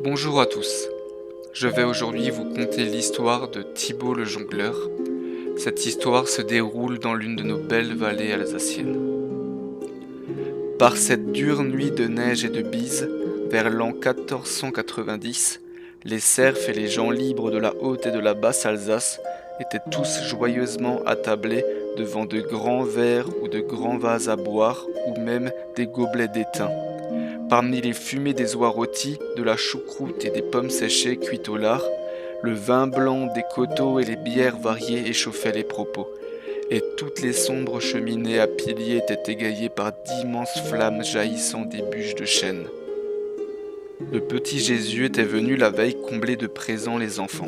Bonjour à tous, je vais aujourd'hui vous conter l'histoire de Thibaut le jongleur. Cette histoire se déroule dans l'une de nos belles vallées alsaciennes. Par cette dure nuit de neige et de bise, vers l'an 1490, les serfs et les gens libres de la haute et de la basse Alsace étaient tous joyeusement attablés devant de grands verres ou de grands vases à boire ou même des gobelets d'étain. Parmi les fumées des oies rôties, de la choucroute et des pommes séchées cuites au lard, le vin blanc des coteaux et les bières variées échauffaient les propos, et toutes les sombres cheminées à piliers étaient égayées par d'immenses flammes jaillissant des bûches de chêne. Le petit Jésus était venu la veille combler de présents les enfants,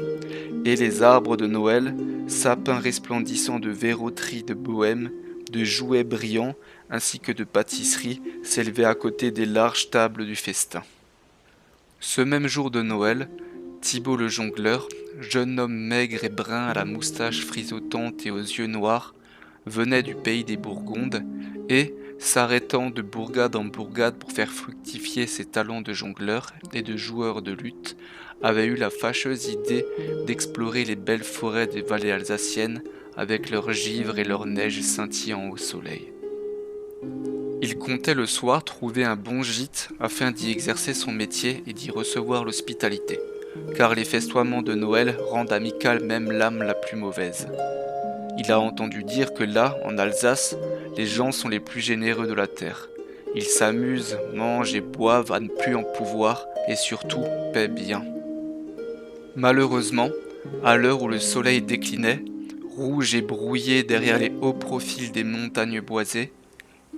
et les arbres de Noël, sapins resplendissants de verroteries de bohème, de jouets brillants, ainsi que de pâtisseries, s'élevaient à côté des larges tables du festin. Ce même jour de Noël, Thibaut le jongleur, jeune homme maigre et brun à la moustache frisotante et aux yeux noirs, venait du pays des Bourgondes et, s'arrêtant de bourgade en bourgade pour faire fructifier ses talents de jongleur et de joueur de luth, avait eu la fâcheuse idée d'explorer les belles forêts des vallées alsaciennes avec leurs givre et leurs neiges scintillant au soleil. Il comptait le soir trouver un bon gîte afin d'y exercer son métier et d'y recevoir l'hospitalité, car les festoiements de Noël rendent amicale même l'âme la plus mauvaise. Il a entendu dire que là, en Alsace, les gens sont les plus généreux de la terre. Ils s'amusent, mangent et boivent à ne plus en pouvoir et surtout paient bien. Malheureusement, à l'heure où le soleil déclinait, rouge et brouillé derrière les hauts profils des montagnes boisées,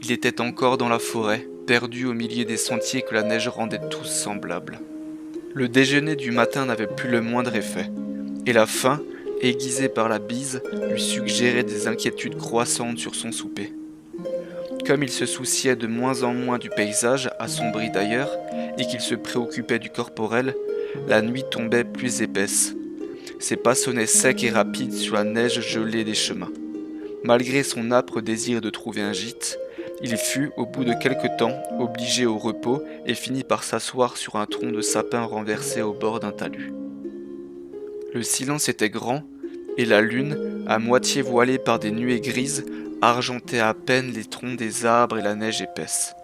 il était encore dans la forêt, perdu au milieu des sentiers que la neige rendait tous semblables. Le déjeuner du matin n'avait plus le moindre effet, et la faim, aiguisée par la bise, lui suggérait des inquiétudes croissantes sur son souper. Comme il se souciait de moins en moins du paysage, assombri d'ailleurs, et qu'il se préoccupait du corporel, la nuit tombait plus épaisse. Ses pas sonnaient secs et rapides sur la neige gelée des chemins. Malgré son âpre désir de trouver un gîte, il fut, au bout de quelque temps, obligé au repos et finit par s'asseoir sur un tronc de sapin renversé au bord d'un talus. Le silence était grand, et la lune, à moitié voilée par des nuées grises, argentait à peine les troncs des arbres et la neige épaisse.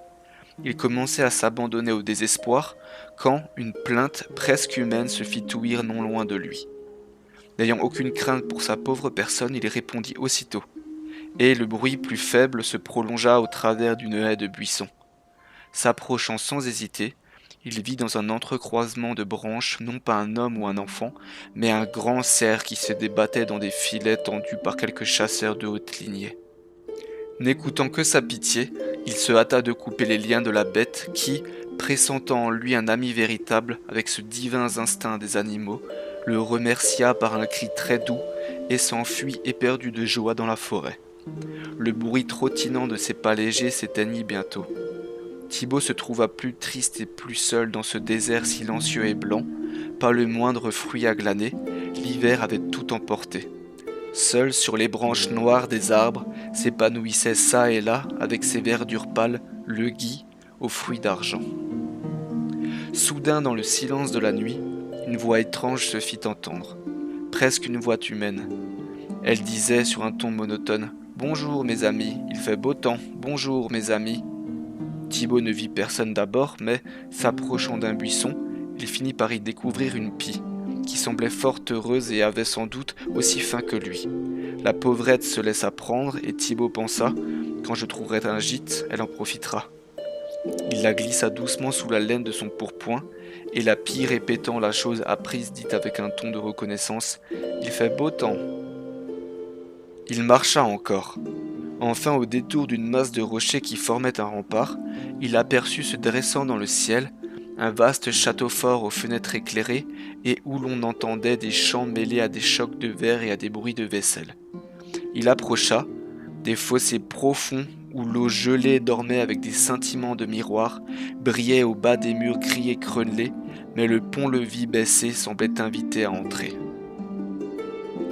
Il commençait à s'abandonner au désespoir, quand une plainte presque humaine se fit ouïr non loin de lui. N'ayant aucune crainte pour sa pauvre personne, il répondit aussitôt, et le bruit plus faible se prolongea au travers d'une haie de buissons. S'approchant sans hésiter, il vit dans un entrecroisement de branches non pas un homme ou un enfant, mais un grand cerf qui se débattait dans des filets tendus par quelques chasseurs de haute lignée. N'écoutant que sa pitié, il se hâta de couper les liens de la bête qui, pressentant en lui un ami véritable avec ce divin instinct des animaux, le remercia par un cri très doux et s'enfuit éperdu de joie dans la forêt. Le bruit trottinant de ses pas légers s'éteignit bientôt. Thibaut se trouva plus triste et plus seul dans ce désert silencieux et blanc, pas le moindre fruit à glaner, l'hiver avait tout emporté. Seul sur les branches noires des arbres s'épanouissait çà et là, avec ses verdures pâles, le gui aux fruits d'argent. Soudain, dans le silence de la nuit, une voix étrange se fit entendre, presque une voix humaine. Elle disait sur un ton monotone « Bonjour mes amis, il fait beau temps, bonjour mes amis ». Thibaut ne vit personne d'abord, mais, s'approchant d'un buisson, il finit par y découvrir une pie, qui semblait fort heureuse et avait sans doute aussi faim que lui. La pauvrette se laissa prendre et Thibaut pensa « Quand je trouverai un gîte, elle en profitera ». Il la glissa doucement sous la laine de son pourpoint, et la pie répétant la chose apprise dit avec un ton de reconnaissance « Il fait beau temps ». Il marcha encore. Enfin, au détour d'une masse de rochers qui formait un rempart, il aperçut se dressant dans le ciel un vaste château fort aux fenêtres éclairées et où l'on entendait des chants mêlés à des chocs de verre et à des bruits de vaisselle. Il approcha, des fossés profonds où l'eau gelée dormait avec des scintillements de miroirs, brillait au bas des murs gris et crénelés, mais le pont-levis baissé semblait inviter à entrer.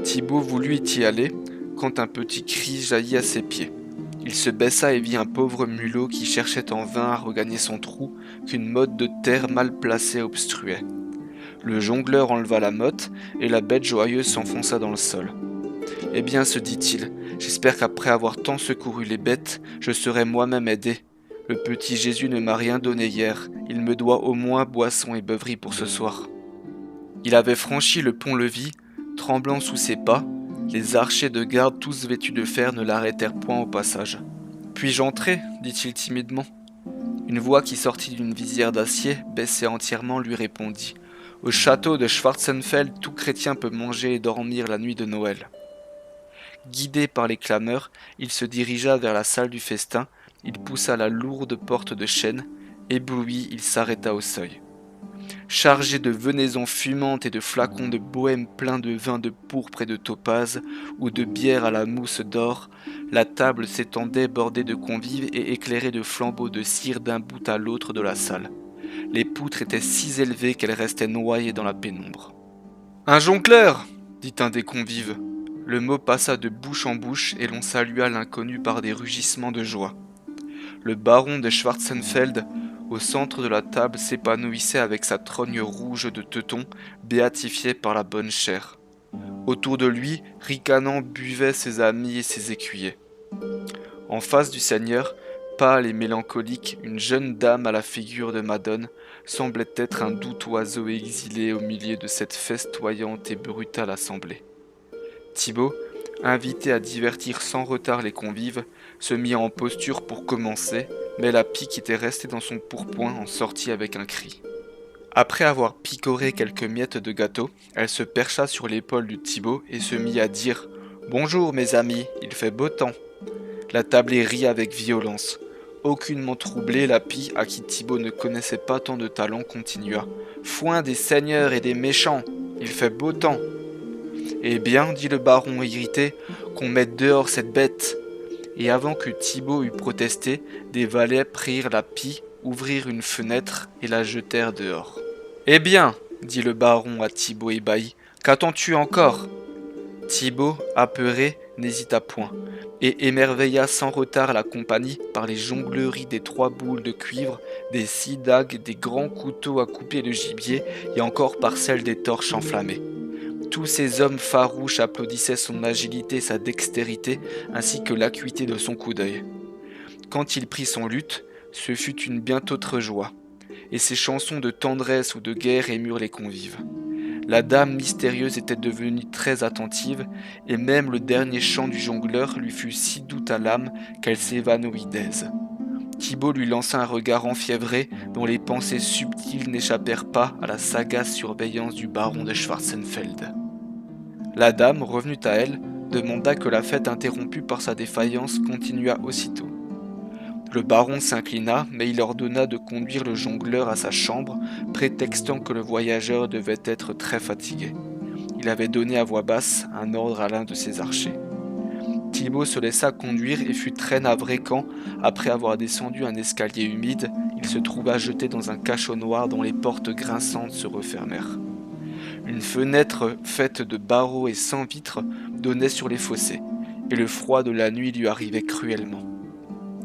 Thibaut voulut y aller, quand un petit cri jaillit à ses pieds. Il se baissa et vit un pauvre mulot qui cherchait en vain à regagner son trou qu'une motte de terre mal placée obstruait. Le jongleur enleva la motte, et la bête joyeuse s'enfonça dans le sol. Eh bien, se dit-il, j'espère qu'après avoir tant secouru les bêtes, je serai moi-même aidé. Le petit Jésus ne m'a rien donné hier, il me doit au moins boisson et beuverie pour ce soir. Il avait franchi le pont-levis, tremblant sous ses pas, les archers de garde tous vêtus de fer ne l'arrêtèrent point au passage. « Puis-je entrer » dit-il timidement. Une voix qui sortit d'une visière d'acier, baissée entièrement, lui répondit. « Au château de Schwarzenfeld, tout chrétien peut manger et dormir la nuit de Noël. » Guidé par les clameurs, il se dirigea vers la salle du festin, il poussa la lourde porte de chêne, ébloui, il s'arrêta au seuil. Chargé de venaisons fumantes et de flacons de bohème pleins de vin de pourpre et de topaze, ou de bière à la mousse d'or, la table s'étendait bordée de convives et éclairée de flambeaux de cire d'un bout à l'autre de la salle. Les poutres étaient si élevées qu'elles restaient noyées dans la pénombre. « Un jongleur !» dit un des convives. Le mot passa de bouche en bouche et l'on salua l'inconnu par des rugissements de joie. Le baron de Schwarzenfeld, au centre de la table, s'épanouissait avec sa trogne rouge de teuton, béatifié par la bonne chair. Autour de lui, ricanant, buvaient ses amis et ses écuyers. En face du seigneur, pâle et mélancolique, une jeune dame à la figure de Madone semblait être un doux oiseau exilé au milieu de cette festoyante et brutale assemblée. Thibaut, invité à divertir sans retard les convives, se mit en posture pour commencer, mais la pie qui était restée dans son pourpoint en sortit avec un cri. Après avoir picoré quelques miettes de gâteau, elle se percha sur l'épaule de Thibaut et se mit à dire « Bonjour mes amis, il fait beau temps ». La tablée rit avec violence. Aucunement troublée, la pie, à qui Thibaut ne connaissait pas tant de talent, continua « Foin des seigneurs et des méchants, il fait beau temps ». « Eh bien, dit le baron irrité, qu'on mette dehors cette bête. » Et avant que Thibaut eût protesté, des valets prirent la pie, ouvrirent une fenêtre et la jetèrent dehors. « Eh bien, dit le baron à Thibaut ébahi, qu'attends-tu encore ?» Thibaut, apeuré, n'hésita point, et émerveilla sans retard la compagnie par les jongleries des 3 boules de cuivre, des 6 dagues, des grands couteaux à couper le gibier, et encore par celle des torches enflammées. Tous ces hommes farouches applaudissaient son agilité et sa dextérité, ainsi que l'acuité de son coup d'œil. Quand il prit son luth, ce fut une bien autre joie, et ses chansons de tendresse ou de guerre émurent les convives. La dame mystérieuse était devenue très attentive, et même le dernier chant du jongleur lui fut si doux à l'âme qu'elle s'évanouit d'aise. Thibaut lui lança un regard enfiévré, dont les pensées subtiles n'échappèrent pas à la sagace surveillance du baron de Schwarzenfeld. La dame, revenue à elle, demanda que la fête interrompue par sa défaillance continua aussitôt. Le baron s'inclina, mais il ordonna de conduire le jongleur à sa chambre, prétextant que le voyageur devait être très fatigué. Il avait donné à voix basse un ordre à l'un de ses archers. Thibaut se laissa conduire et fut très navré quand, après avoir descendu un escalier humide, il se trouva jeté dans un cachot noir dont les portes grinçantes se refermèrent. Une fenêtre faite de barreaux et sans vitres donnait sur les fossés, et le froid de la nuit lui arrivait cruellement.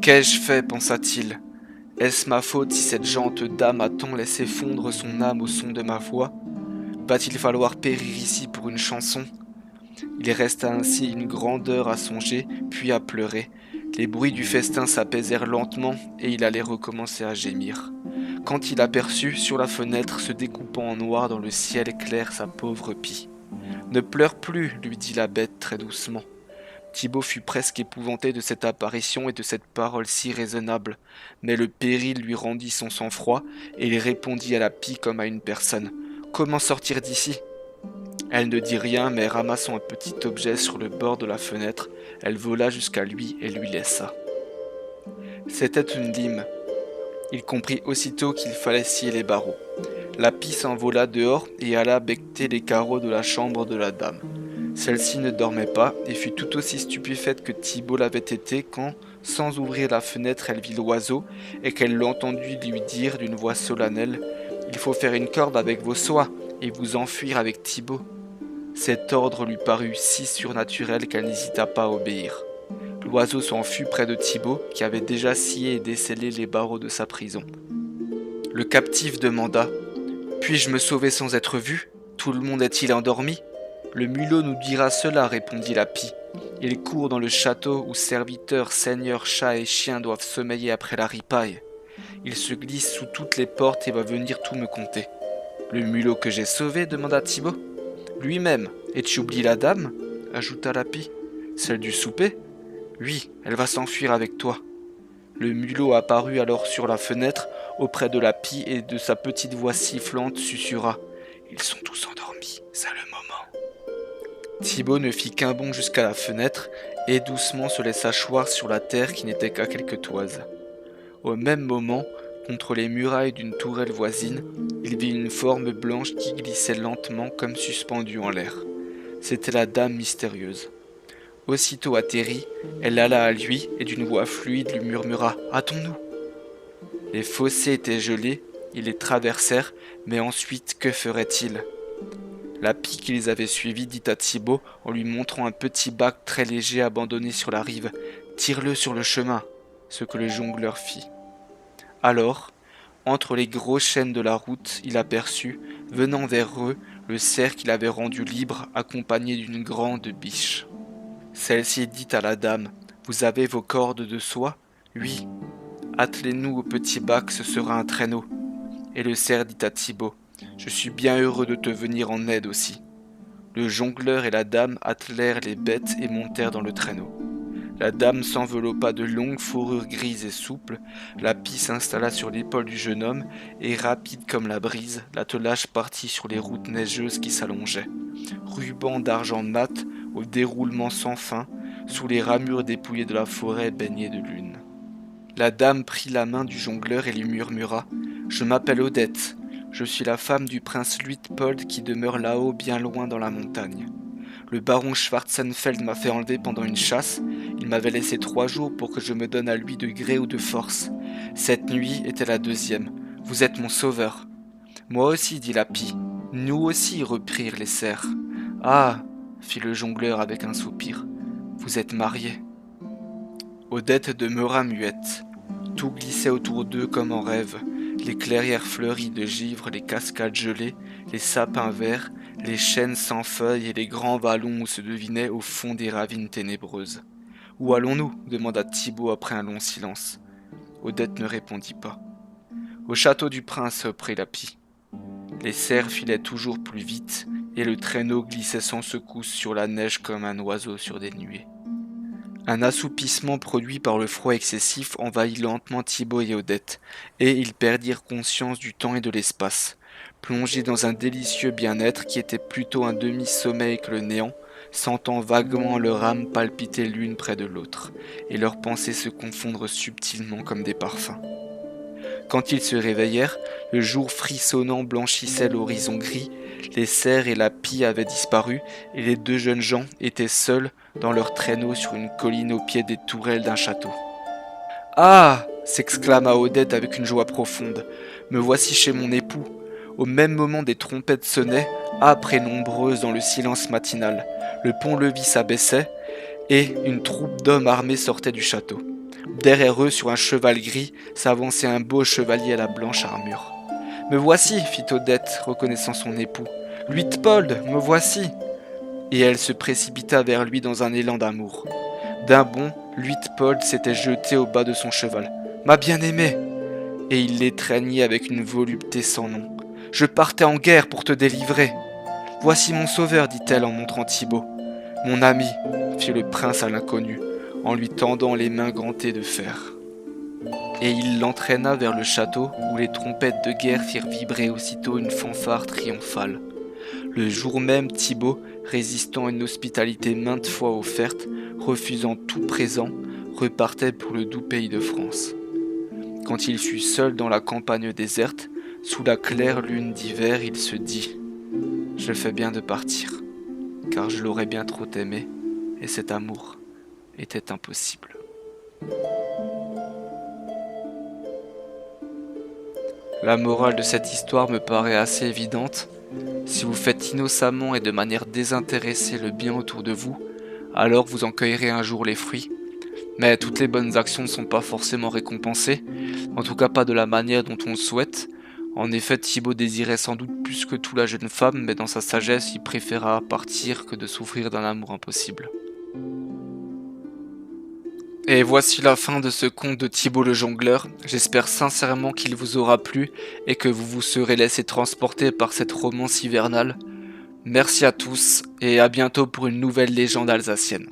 « Qu'ai-je fait » pensa-t-il. « Est-ce ma faute si cette gente dame a tant laissé fondre son âme au son de ma voix ? Va-t-il falloir périr ici pour une chanson ?» Il resta ainsi une grande heure à songer, puis à pleurer. Les bruits du festin s'apaisèrent lentement, et il allait recommencer à gémir. Quand il aperçut, sur la fenêtre, se découpant en noir dans le ciel clair, sa pauvre pie. « Ne pleure plus, lui dit la bête très doucement. » Thibaut fut presque épouvanté de cette apparition et de cette parole si raisonnable, mais le péril lui rendit son sang-froid, et il répondit à la pie comme à une personne. « Comment sortir d'ici ?» Elle ne dit rien, mais ramassant un petit objet sur le bord de la fenêtre, elle vola jusqu'à lui et lui laissa. C'était une lime. Il comprit aussitôt qu'il fallait scier les barreaux. La pie s'envola dehors et alla becqueter les carreaux de la chambre de la dame. Celle-ci ne dormait pas et fut tout aussi stupéfaite que Thibaut l'avait été quand, sans ouvrir la fenêtre, elle vit l'oiseau et qu'elle l'entendit lui dire d'une voix solennelle « Il faut faire une corde avec vos soies et vous enfuir avec Thibaut. » Cet ordre lui parut si surnaturel qu'elle n'hésita pas à obéir. L'oiseau s'enfuit près de Thibaut, qui avait déjà scié et descellé les barreaux de sa prison. Le captif demanda Puis-je me sauver sans être vu? Tout le monde est-il endormi? Le mulot nous dira cela, répondit la pie. Il court dans le château où serviteurs, seigneurs, chats et chiens doivent sommeiller après la ripaille. Il se glisse sous toutes les portes et va venir tout me conter. Le mulot que j'ai sauvé, demanda Thibaut. Lui-même. Et tu oublies la dame? Ajouta la pie. Celle du souper? Oui, elle va s'enfuir avec toi. Le mulot apparut alors sur la fenêtre, auprès de la pie, et de sa petite voix sifflante susurra. Ils sont tous endormis, c'est le moment. Thibaut ne fit qu'un bond jusqu'à la fenêtre, et doucement se laissa choir sur la terre qui n'était qu'à quelques toises. Au même moment, contre les murailles d'une tourelle voisine, il vit une forme blanche qui glissait lentement comme suspendue en l'air. C'était la dame mystérieuse. Aussitôt atterrie, elle alla à lui et d'une voix fluide lui murmura « Hâtons-nous » Les fossés étaient gelés, ils les traversèrent, mais ensuite que ferait-il? La pie qui les avait suivis dit à Thibaut en lui montrant un petit bac très léger abandonné sur la rive « Tire-le sur le chemin », ce que le jongleur fit. Alors, entre les gros chênes de la route, il aperçut, venant vers eux, le cerf qu'il avait rendu libre, accompagné d'une grande biche. Celle-ci dit à la dame « Vous avez vos cordes de soie ?»« Oui. »« Attelez-nous au petit bac, ce sera un traîneau. » Et le cerf dit à Thibaut « Je suis bien heureux de te venir en aide aussi. » Le jongleur et la dame attelèrent les bêtes et montèrent dans le traîneau. La dame s'enveloppa de longues fourrures grises et souples, la pie s'installa sur l'épaule du jeune homme, et rapide comme la brise, l'attelage partit sur les routes neigeuses qui s'allongeaient. Rubans d'argent mat, au déroulement sans fin, sous les ramures dépouillées de la forêt baignées de lune. La dame prit la main du jongleur et lui murmura « Je m'appelle Odette, je suis la femme du prince Luitpold qui demeure là-haut bien loin dans la montagne. Le baron Schwarzenfeld m'a fait enlever pendant une chasse, il m'avait laissé 3 jours pour que je me donne à lui de gré ou de force. Cette nuit était la 2e, vous êtes mon sauveur. » Moi aussi, dit la pie. Nous aussi, reprirent les cerfs. Ah, fit le jongleur avec un soupir, vous êtes mariés. Odette demeura muette. Tout glissait autour d'eux comme en rêve. Les clairières fleuries de givre, les cascades gelées, les sapins verts, les chênes sans feuilles et les grands vallons où se devinaient au fond des ravines ténébreuses. « Où allons-nous » demanda Thibaut après un long silence. Odette ne répondit pas. « Au château du prince » reprit la pie. Les cerfs filaient toujours plus vite, et le traîneau glissait sans secousse sur la neige comme un oiseau sur des nuées. Un assoupissement produit par le froid excessif envahit lentement Thibaut et Odette, et ils perdirent conscience du temps et de l'espace. Plongés dans un délicieux bien-être qui était plutôt un demi-sommeil que le néant, sentant vaguement leur âme palpiter l'une près de l'autre, et leurs pensées se confondre subtilement comme des parfums. Quand ils se réveillèrent, le jour frissonnant blanchissait l'horizon gris, les cerfs et la pie avaient disparu, et les 2 jeunes gens étaient seuls dans leur traîneau sur une colline au pied des tourelles d'un château. « Ah !» s'exclama Odette avec une joie profonde. « Me voici chez mon époux. » Au même moment des trompettes sonnaient, âpres et nombreuses dans le silence matinal. Le pont-levis s'abaissait, et une troupe d'hommes armés sortait du château. Derrière eux, sur un cheval gris, s'avançait un beau chevalier à la blanche armure. « Me voici !» fit Odette, reconnaissant son époux. « Luitpold, me voici !» Et elle se précipita vers lui dans un élan d'amour. D'un bond, Luitpold s'était jeté au bas de son cheval. « Ma bien-aimée !» Et il l'étreignit avec une volupté sans nom. « Je partais en guerre pour te délivrer. »« Voici mon sauveur, dit-elle en montrant Thibaut. »« Mon ami, fit le prince à l'inconnu, en lui tendant les mains gantées de fer. Et il l'entraîna vers le château, où les trompettes de guerre firent vibrer aussitôt une fanfare triomphale. Le jour même, Thibaut, résistant à une hospitalité maintes fois offerte, refusant tout présent, repartait pour le doux pays de France. Quand il fut seul dans la campagne déserte, sous la claire lune d'hiver, il se dit « Je fais bien de partir, car je l'aurais bien trop aimé, et cet amour était impossible. » La morale de cette histoire me paraît assez évidente. Si vous faites innocemment et de manière désintéressée le bien autour de vous, alors vous en cueillerez un jour les fruits. Mais toutes les bonnes actions ne sont pas forcément récompensées, en tout cas pas de la manière dont on le souhaite. En effet, Thibaut désirait sans doute plus que tout la jeune femme, mais dans sa sagesse, il préféra partir que de souffrir d'un amour impossible. Et voici la fin de ce conte de Thibaut le jongleur. J'espère sincèrement qu'il vous aura plu et que vous vous serez laissé transporter par cette romance hivernale. Merci à tous et à bientôt pour une nouvelle légende alsacienne.